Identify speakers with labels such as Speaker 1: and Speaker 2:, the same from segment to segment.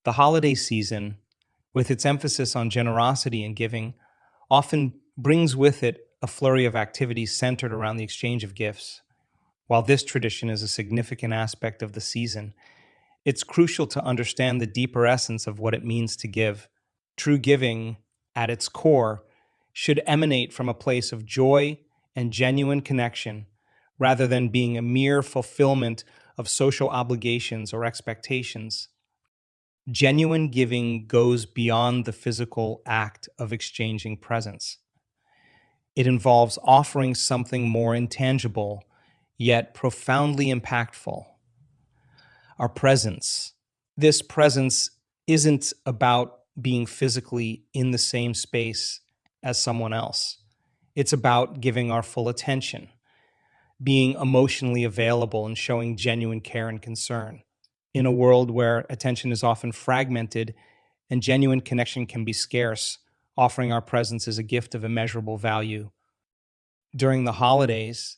Speaker 1: The holiday season, with its emphasis on generosity and giving, often brings with it a flurry of activities centered around the exchange of gifts. While this tradition is a significant aspect of the season, it's crucial to understand the deeper essence of what it means to give. True giving, at its core, should emanate from a place of joy and genuine connection, rather than being a mere fulfillment of social obligations or expectations. Genuine giving goes beyond the physical act of exchanging presents. It involves offering something more intangible, yet profoundly impactful: our presence. This presence isn't about being physically in the same space as someone else. It's about giving our full attention, being emotionally available, and showing genuine care and concern. In a world where attention is often fragmented and genuine connection can be scarce, offering our presence is a gift of immeasurable value. During the holidays,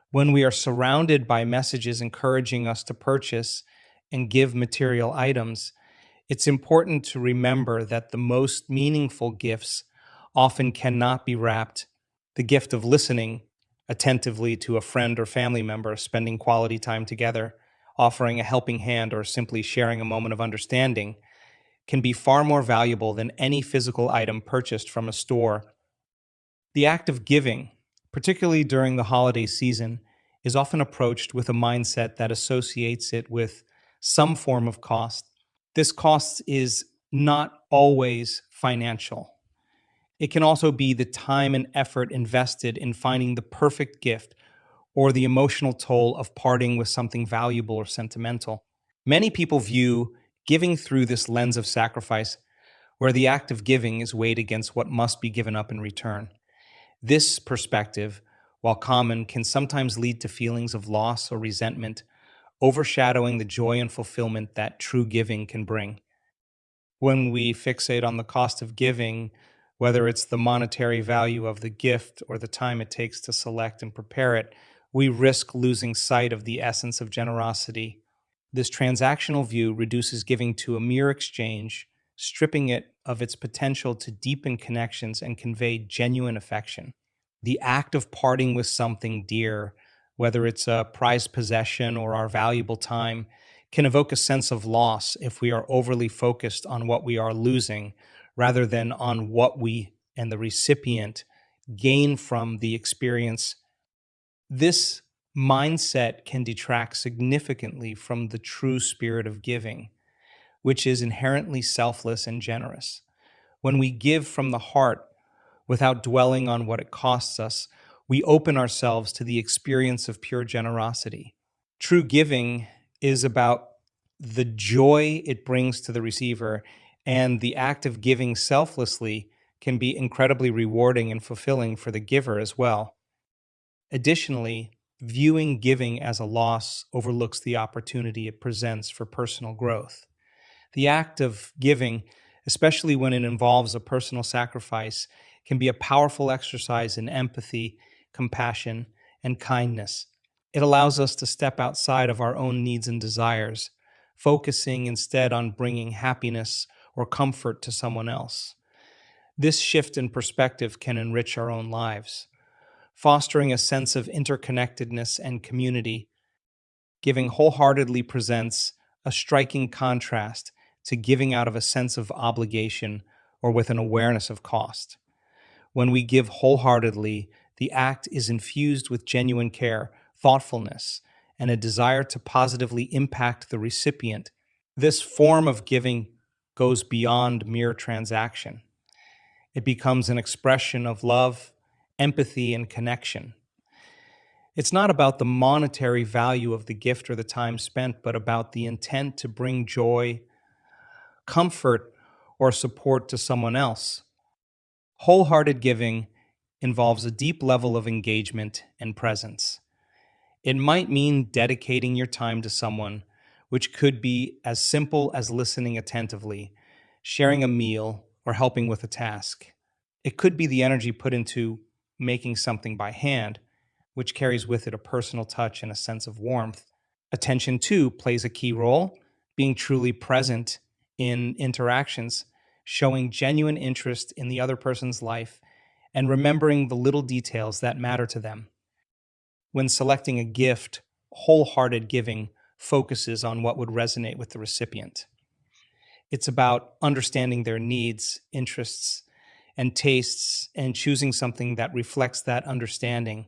Speaker 1: when we are surrounded by messages encouraging us to purchase and give material items, it's important to remember that the most meaningful gifts often cannot be wrapped. The gift of listening attentively to a friend or family member, spending quality time together, offering a helping hand, or simply sharing a moment of understanding can be far more valuable than any physical item purchased from a store. The act of giving, particularly during the holiday season, is often approached with a mindset that associates it with some form of cost. This cost is not always financial. It can also be the time and effort invested in finding the perfect gift, or the emotional toll of parting with something valuable or sentimental. Many people view giving through this lens of sacrifice, where the act of giving is weighed against what must be given up in return. This perspective, while common, can sometimes lead to feelings of loss or resentment, overshadowing the joy and fulfillment that true giving can bring. When we fixate on the cost of giving, whether it's the monetary value of the gift or the time it takes to select and prepare it, we risk losing sight of the essence of generosity. This transactional view reduces giving to a mere exchange, stripping it of its potential to deepen connections and convey genuine affection. The act of parting with something dear, whether it's a prized possession or our valuable time, can evoke a sense of loss if we are overly focused on what we are losing rather than on what we and the recipient gain from the experience. This mindset can detract significantly from the true spirit of giving, which is inherently selfless and generous. When we give from the heart without dwelling on what it costs us, we open ourselves to the experience of pure generosity. True giving is about the joy it brings to the receiver, and the act of giving selflessly can be incredibly rewarding and fulfilling for the giver as well. Additionally, viewing giving as a loss overlooks the opportunity it presents for personal growth. The act of giving, especially when it involves a personal sacrifice, can be a powerful exercise in empathy, compassion, and kindness. It allows us to step outside of our own needs and desires, focusing instead on bringing happiness or comfort to someone else. This shift in perspective can enrich our own lives, fostering a sense of interconnectedness and community. Giving wholeheartedly presents a striking contrast to giving out of a sense of obligation or with an awareness of cost. When we give wholeheartedly, the act is infused with genuine care, thoughtfulness, and a desire to positively impact the recipient. This form of giving goes beyond mere transaction. It becomes an expression of love, empathy, and connection. It's not about the monetary value of the gift or the time spent, but about the intent to bring joy, comfort, or support to someone else. Wholehearted giving involves a deep level of engagement and presence. It might mean dedicating your time to someone, which could be as simple as listening attentively, sharing a meal, or helping with a task. It could be the energy put into making something by hand, which carries with it a personal touch and a sense of warmth. Attention, too, plays a key role. Being truly present in interactions, showing genuine interest in the other person's life, and remembering the little details that matter to them. When selecting a gift, wholehearted giving focuses on what would resonate with the recipient. It's about understanding their needs, interests, and tastes and choosing something that reflects that understanding.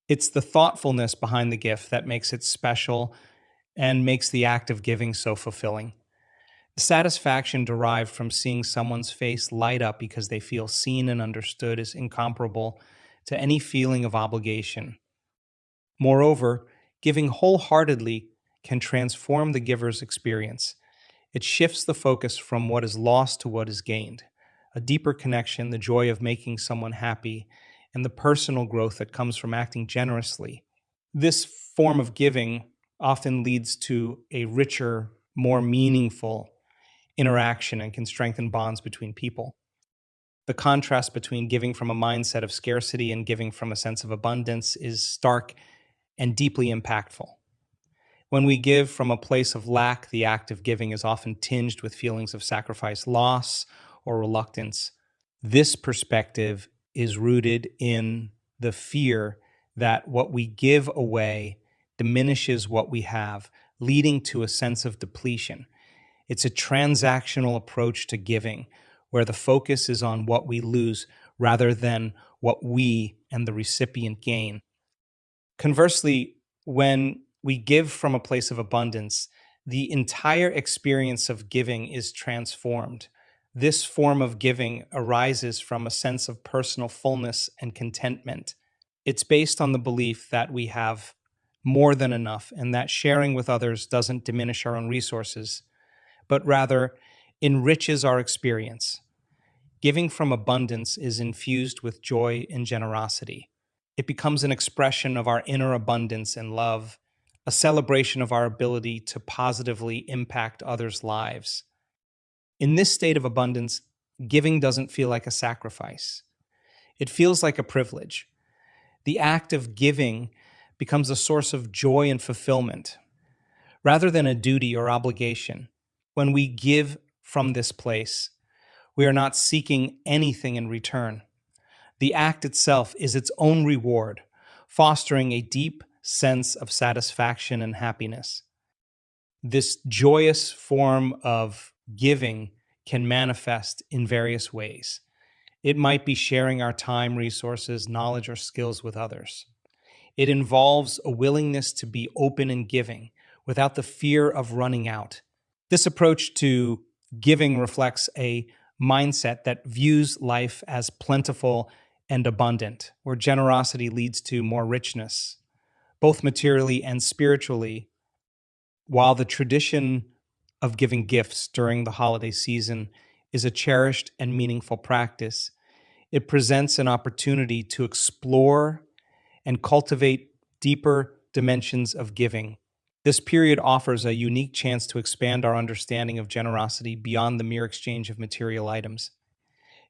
Speaker 1: It's the thoughtfulness behind the gift that makes it special and makes the act of giving so fulfilling. The satisfaction derived from seeing someone's face light up because they feel seen and understood is incomparable to any feeling of obligation. Moreover, giving wholeheartedly can transform the giver's experience. It shifts the focus from what is lost to what is gained, a deeper connection, the joy of making someone happy, and the personal growth that comes from acting generously. This form of giving often leads to a richer, more meaningful interaction and can strengthen bonds between people. The contrast between giving from a mindset of scarcity and giving from a sense of abundance is stark and deeply impactful. When we give from a place of lack, the act of giving is often tinged with feelings of sacrifice, loss, or reluctance. This perspective is rooted in the fear that what we give away diminishes what we have, leading to a sense of depletion. It's a transactional approach to giving, where the focus is on what we lose rather than what we and the recipient gain. Conversely, when we give from a place of abundance, the entire experience of giving is transformed. This form of giving arises from a sense of personal fullness and contentment. It's based on the belief that we have more than enough and that sharing with others doesn't diminish our own resources, but rather enriches our experience. Giving from abundance is infused with joy and generosity. It becomes an expression of our inner abundance and love, a celebration of our ability to positively impact others' lives. In this state of abundance, giving doesn't feel like a sacrifice. It feels like a privilege. The act of giving becomes a source of joy and fulfillment, rather than a duty or obligation. When we give from this place, we are not seeking anything in return. The act itself is its own reward, fostering a deep sense of satisfaction and happiness. This joyous form of giving can manifest in various ways. It might be sharing our time, resources, knowledge, or skills with others. It involves a willingness to be open and giving without the fear of running out. This approach to giving reflects a mindset that views life as plentiful and abundant, where generosity leads to more richness, both materially and spiritually. While the tradition of giving gifts during the holiday season is a cherished and meaningful practice, it presents an opportunity to explore and cultivate deeper dimensions of giving. This period offers a unique chance to expand our understanding of generosity beyond the mere exchange of material items.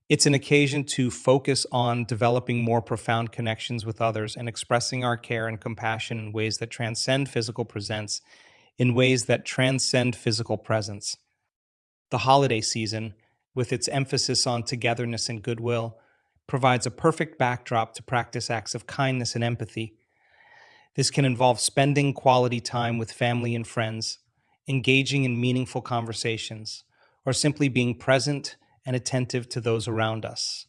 Speaker 1: It's an occasion to focus on developing more profound connections with others and expressing our care and compassion in ways that transcend physical presence, in ways that transcend physical presence. The holiday season, with its emphasis on togetherness and goodwill, provides a perfect backdrop to practice acts of kindness and empathy. This can involve spending quality time with family and friends, engaging in meaningful conversations, or simply being present and attentive to those around us.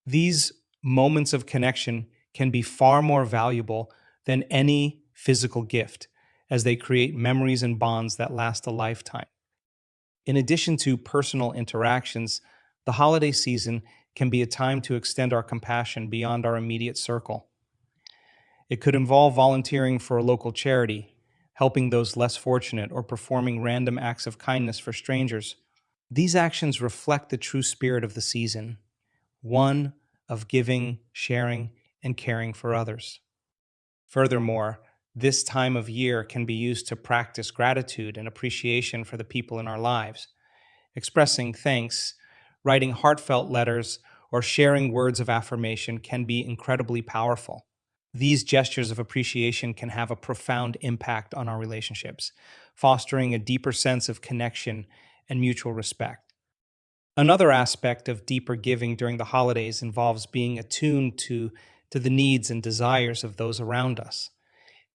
Speaker 1: These moments of connection can be far more valuable than any physical gift, as they create memories and bonds that last a lifetime. In addition to personal interactions, the holiday season can be a time to extend our compassion beyond our immediate circle. It could involve volunteering for a local charity, helping those less fortunate, or performing random acts of kindness for strangers. These actions reflect the true spirit of the season, one of giving, sharing, and caring for others. Furthermore, this time of year can be used to practice gratitude and appreciation for the people in our lives. Expressing thanks, writing heartfelt letters, or sharing words of affirmation can be incredibly powerful. These gestures of appreciation can have a profound impact on our relationships, fostering a deeper sense of connection and mutual respect. Another aspect of deeper giving during the holidays involves being attuned to the needs and desires of those around us.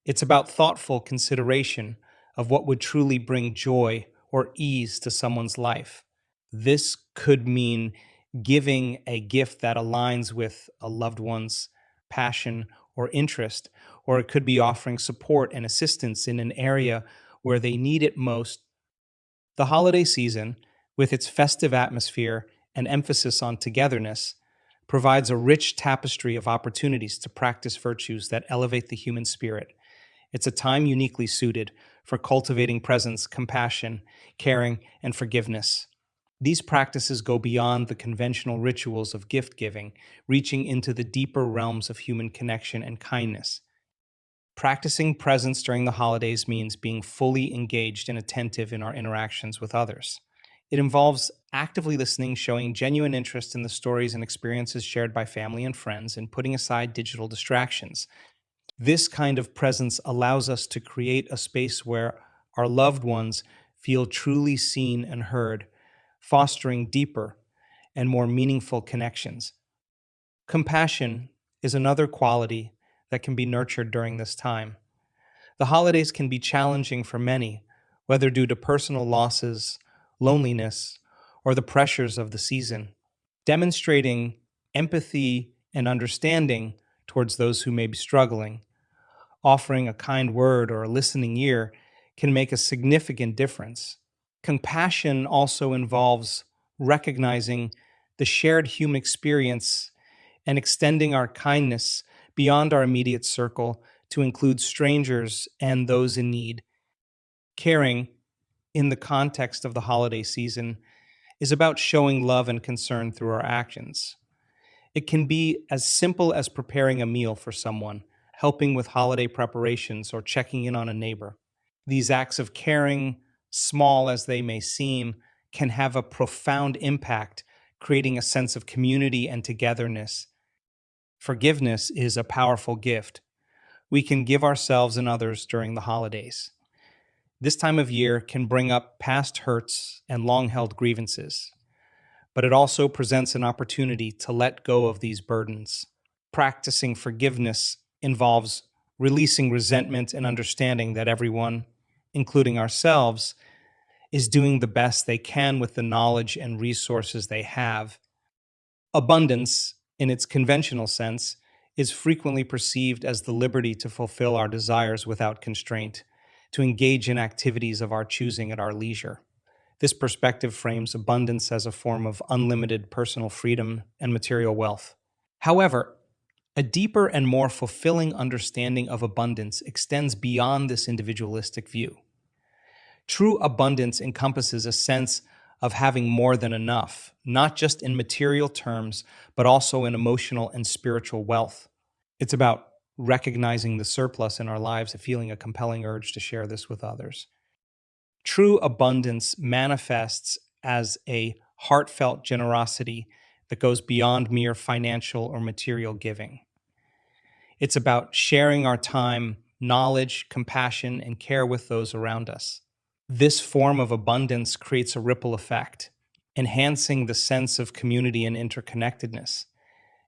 Speaker 1: It's about thoughtful consideration of what would truly bring joy or ease to someone's life. This could mean giving a gift that aligns with a loved one's passion or interest, or it could be offering support and assistance in an area where they need it most. The holiday season, with its festive atmosphere and emphasis on togetherness, provides a rich tapestry of opportunities to practice virtues that elevate the human spirit. It's a time uniquely suited for cultivating presence, compassion, caring, and forgiveness. These practices go beyond the conventional rituals of gift giving, reaching into the deeper realms of human connection and kindness. Practicing presence during the holidays means being fully engaged and attentive in our interactions with others. It involves actively listening, showing genuine interest in the stories and experiences shared by family and friends, and putting aside digital distractions. This kind of presence allows us to create a space where our loved ones feel truly seen and heard, fostering deeper and more meaningful connections. Compassion is another quality that can be nurtured during this time. The holidays can be challenging for many, whether due to personal losses, loneliness, or the pressures of the season. Demonstrating empathy and understanding towards those who may be struggling, offering a kind word or a listening ear, can make a significant difference. Compassion also involves recognizing the shared human experience and extending our kindness beyond our immediate circle to include strangers and those in need. Caring, in the context of the holiday season, is about showing love and concern through our actions. It can be as simple as preparing a meal for someone, helping with holiday preparations, or checking in on a neighbor. These acts of caring, small as they may seem, can have a profound impact, creating a sense of community and togetherness. Forgiveness is a powerful gift we can give ourselves and others during the holidays. This time of year can bring up past hurts and long held grievances, but it also presents an opportunity to let go of these burdens. Practicing forgiveness involves releasing resentment and understanding that everyone, including ourselves, is doing the best they can with the knowledge and resources they have. Abundance, in its conventional sense, is frequently perceived as the liberty to fulfill our desires without constraint, to engage in activities of our choosing at our leisure. This perspective frames abundance as a form of unlimited personal freedom and material wealth. However, a deeper and more fulfilling understanding of abundance extends beyond this individualistic view. True abundance encompasses a sense of having more than enough, not just in material terms, but also in emotional and spiritual wealth. It's about recognizing the surplus in our lives and feeling a compelling urge to share this with others. True abundance manifests as a heartfelt generosity that goes beyond mere financial or material giving. It's about sharing our time, knowledge, compassion, and care with those around us. This form of abundance creates a ripple effect, enhancing the sense of community and interconnectedness.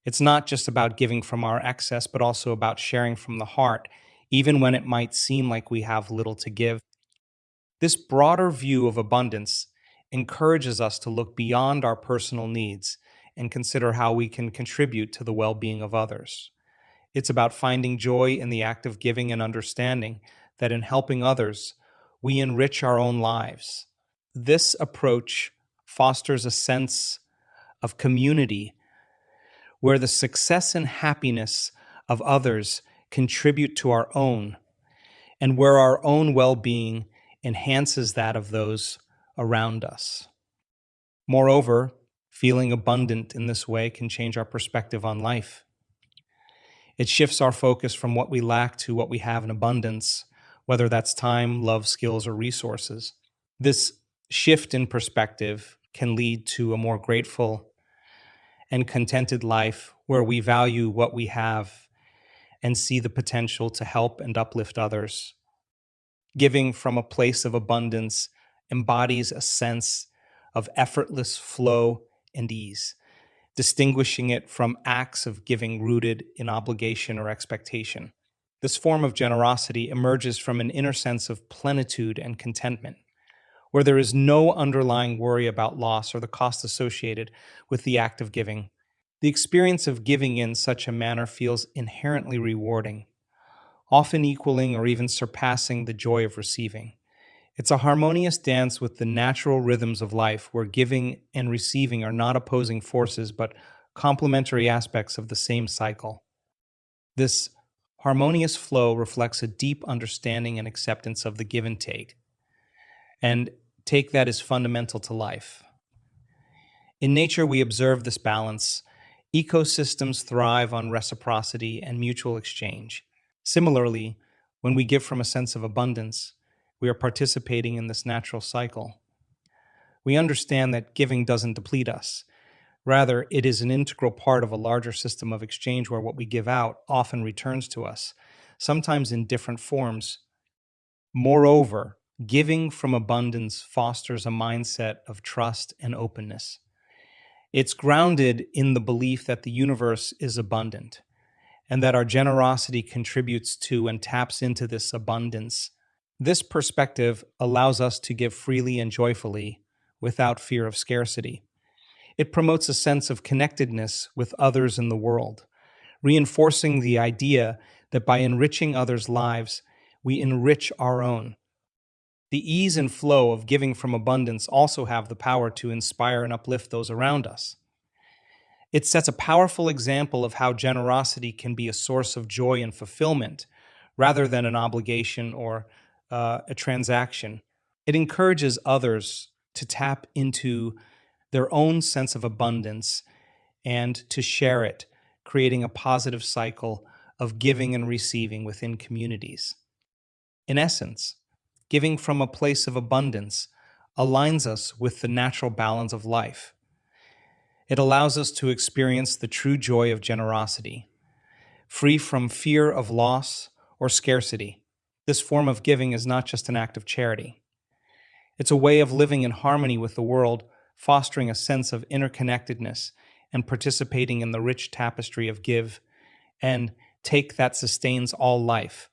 Speaker 1: It's not just about giving from our excess, but also about sharing from the heart, even when it might seem like we have little to give. This broader view of abundance encourages us to look beyond our personal needs and consider how we can contribute to the well being of others. It's about finding joy in the act of giving and understanding that in helping others, we enrich our own lives. This approach fosters a sense of community where the success and happiness of others contribute to our own, and where our own well being enhances that of those around us. Moreover, feeling abundant in this way can change our perspective on life. It shifts our focus from what we lack to what we have in abundance, whether that's time, love, skills, or resources. This shift in perspective can lead to a more grateful and contented life where we value what we have and see the potential to help and uplift others. Giving from a place of abundance embodies a sense of effortless flow and ease, distinguishing it from acts of giving rooted in obligation or expectation. This form of generosity emerges from an inner sense of plenitude and contentment, where there is no underlying worry about loss or the cost associated with the act of giving. The experience of giving in such a manner feels inherently rewarding, often equaling or even surpassing the joy of receiving. It's a harmonious dance with the natural rhythms of life where giving and receiving are not opposing forces but complementary aspects of the same cycle. This harmonious flow reflects a deep understanding and acceptance of the give and take that is fundamental to life. In nature, we observe this balance. Ecosystems thrive on reciprocity and mutual exchange. Similarly, when we give from a sense of abundance, we are participating in this natural cycle. We understand that giving doesn't deplete us. Rather, it is an integral part of a larger system of exchange where what we give out often returns to us, sometimes in different forms. Moreover, giving from abundance fosters a mindset of trust and openness. It's grounded in the belief that the universe is abundant and that our generosity contributes to and taps into this abundance. This perspective allows us to give freely and joyfully without fear of scarcity. It promotes a sense of connectedness with others in the world, reinforcing the idea that by enriching others' lives, we enrich our own. The ease and flow of giving from abundance also have the power to inspire and uplift those around us. It sets a powerful example of how generosity can be a source of joy and fulfillment rather than an obligation or a transaction. It encourages others to tap into their own sense of abundance and to share it, creating a positive cycle of giving and receiving within communities. In essence, giving from a place of abundance aligns us with the natural balance of life. It allows us to experience the true joy of generosity, free from fear of loss or scarcity. This form of giving is not just an act of charity. It's a way of living in harmony with the world, fostering a sense of interconnectedness and participating in the rich tapestry of give and take that sustains all life.